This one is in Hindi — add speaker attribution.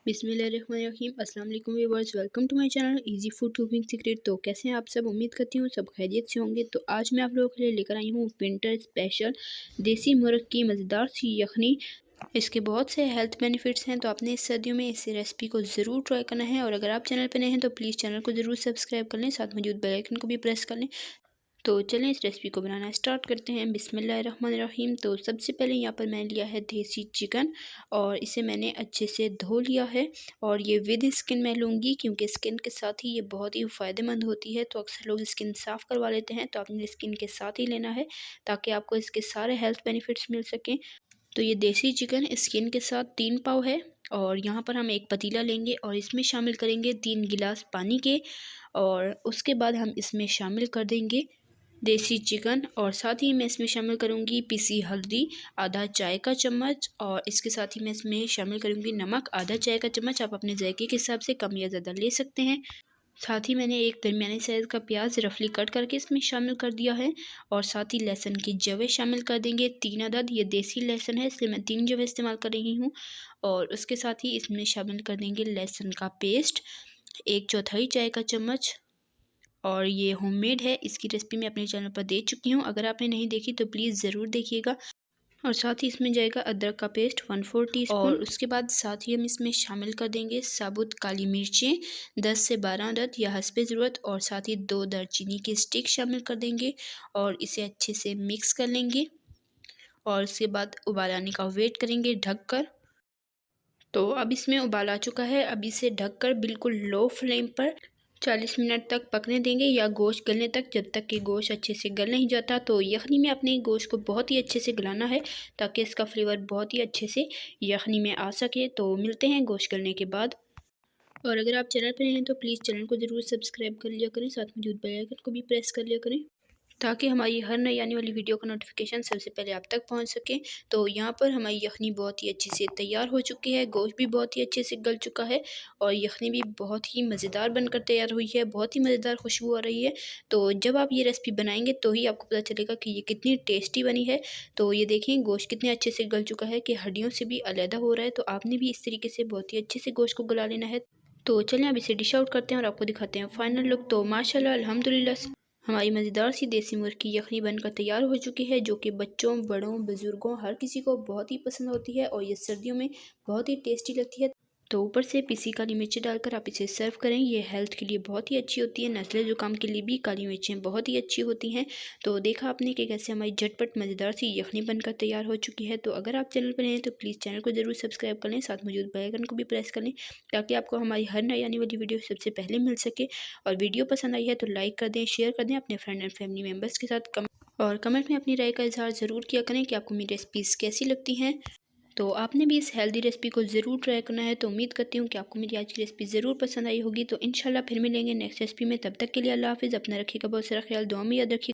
Speaker 1: बिस्मिल्लाहिर्रहमानिर्रहीम। अस्सलाम वालेकुम viewers, welcome to my channel easy food cooking secret. तो कैसे हैं आप सब? उम्मीद करती हूँ सब खैरियत से होंगे। तो आज मैं आप लोगों के लिए लेकर आई हूँ विंटर स्पेशल देसी मुर्ग की मज़ेदार सी यखनी। इसके बहुत से हेल्थ बेनिफिट्स हैं, तो आपने इस सर्दियों में इस रेसिपी को ज़रूर ट्राई करना है। और अगर आप चैनल पर नए हैं तो प्लीज़ चैनल को ज़रूर सब्सक्राइब कर लें, साथ मौजूद बेल आइकन को भी प्रेस कर लें। तो चलें इस रेसिपी को बनाना स्टार्ट करते हैं। बिस्मिल्लाहिर्रहमानिर्रहीम। तो सबसे पहले यहाँ पर मैंने लिया है देसी चिकन और इसे मैंने अच्छे से धो लिया है। और ये विद स्किन मैं लूँगी क्योंकि स्किन के साथ ही ये बहुत ही फ़ायदेमंद होती है। तो अक्सर लोग स्किन साफ़ करवा लेते हैं, तो आपने स्किन के साथ ही लेना है ताकि आपको इसके सारे हेल्थ बेनिफिट्स मिल सकें। तो ये देसी चिकन स्किन के साथ 3 पाव है। और यहाँ पर हम एक पतीला लेंगे और इसमें शामिल करेंगे 3 गिलास पानी के। और उसके बाद हम इसमें शामिल कर देंगे देसी चिकन और साथ ही मैं इसमें शामिल करूँगी पिसी हल्दी आधा चाय का चम्मच। और इसके साथ ही मैं इसमें शामिल करूँगी नमक आधा चाय का चम्मच। आप अपने जायके के हिसाब से कम या ज़्यादा ले सकते हैं। साथ ही मैंने एक दरमियानी साइज़ का प्याज रफली कट करके इसमें शामिल कर दिया है। और साथ ही लहसुन की जवें शामिल कर देंगे 3 अदद। ये देसी लहसुन है इसलिए मैं 3 जवें इस्तेमाल कर रही हूँ। और उसके साथ ही इसमें शामिल कर देंगे लहसुन का पेस्ट 1/4 चाय का चम्मच। और ये होममेड है, इसकी रेसिपी मैं अपने चैनल पर दे चुकी हूँ, अगर आपने नहीं देखी तो प्लीज़ ज़रूर देखिएगा। और साथ ही इसमें जाएगा अदरक का पेस्ट 1/4 टीस्पून। और उसके बाद साथ ही हम इसमें शामिल कर देंगे साबुत काली मिर्चें 10 से 12 अदद या हस्बे ज़रूरत। और साथ ही 2 दालचीनी के स्टिक शामिल कर देंगे और इसे अच्छे से मिक्स कर लेंगे। और उसके बाद उबाल आने का वेट करेंगे ढक कर। तो अब इसमें उबाल आ चुका है। अब इसे ढककर बिल्कुल लो फ्लेम पर 40 मिनट तक पकने देंगे या गोश्त गलने तक, जब तक कि गोश्त अच्छे से गल नहीं जाता। तो यखनी में अपने गोश्त को बहुत ही अच्छे से गलाना है ताकि इसका फ्लेवर बहुत ही अच्छे से यखनी में आ सके। तो मिलते हैं गोश्त गलने के बाद। और अगर आप चैनल पर नए हैं तो प्लीज़ चैनल को ज़रूर सब्सक्राइब कर लिया करें, साथ मौजूद बेल आइकन को भी प्रेस कर लिया करें ताकि हमारी हर नई आने वाली वीडियो का नोटिफिकेशन सबसे पहले आप तक पहुंच सके। तो यहाँ पर हमारी यखनी बहुत ही अच्छे से तैयार हो चुकी है, गोश्त भी बहुत ही अच्छे से गल चुका है और यखनी भी बहुत ही मज़ेदार बनकर तैयार हुई है, बहुत ही मज़ेदार खुशबू आ रही है। तो जब आप ये रेसिपी बनाएंगे तो ही आपको पता चलेगा कि ये कितनी टेस्टी बनी है। तो ये देखें गोश्त कितने अच्छे से गल चुका है कि हड्डियों से भी अलहदा हो रहा है। तो आपने भी इस तरीके से बहुत ही अच्छे से गोश्त को गला लेना है। तो चलिए अब इसे डिश आउट करते हैं और आपको दिखाते हैं फाइनल लुक। तो माशाल्लाह अल्हम्दुलिल्लाह हमारी मज़ेदार सी देसी मुर्ग की यखनी बनकर तैयार हो चुकी है, जो कि बच्चों, बड़ों, बुज़ुर्गों हर किसी को बहुत ही पसंद होती है और ये सर्दियों में बहुत ही टेस्टी लगती है। तो ऊपर से पिसी काली मिर्चें डालकर आप इसे सर्व करें, ये हेल्थ के लिए बहुत ही अच्छी होती है। नज़ले ज़ुकाम के लिए भी काली मिर्चें बहुत ही अच्छी होती हैं। तो देखा आपने कि कैसे हमारी झटपट मज़ेदार सी यखनी बनकर तैयार हो चुकी है। तो अगर आप चैनल पर हैं तो प्लीज़ चैनल को ज़रूर सब्सक्राइब कर लें, साथ मौजूद बेल आइकन को भी प्रेस कर लें ताकि आपको हमारी हर नई आने वाली वीडियो सबसे पहले मिल सके। और वीडियो पसंद आई है तो लाइक कर दें, शेयर कर दें अपने फ्रेंड एंड फैमिली मेम्बर्स के साथ। और कमेंट में अपनी राय का इजहार ज़रूर किया करें कि आपको मेरी रेसिपीज़ कैसी लगती हैं। तो आपने भी इस हेल्दी रेसिपी को ज़रूर ट्राई करना है। तो उम्मीद करती हूँ कि आपको मेरी आज की रेसिपी ज़रूर पसंद आई होगी। तो इंशाल्लाह फिर मिलेंगे नेक्स्ट रेसिपी में, तब तक के लिए अल्लाह हाफ़िज़। अपना रखिएगा बहुत सारा ख्याल, दुआ में याद रखिएगा।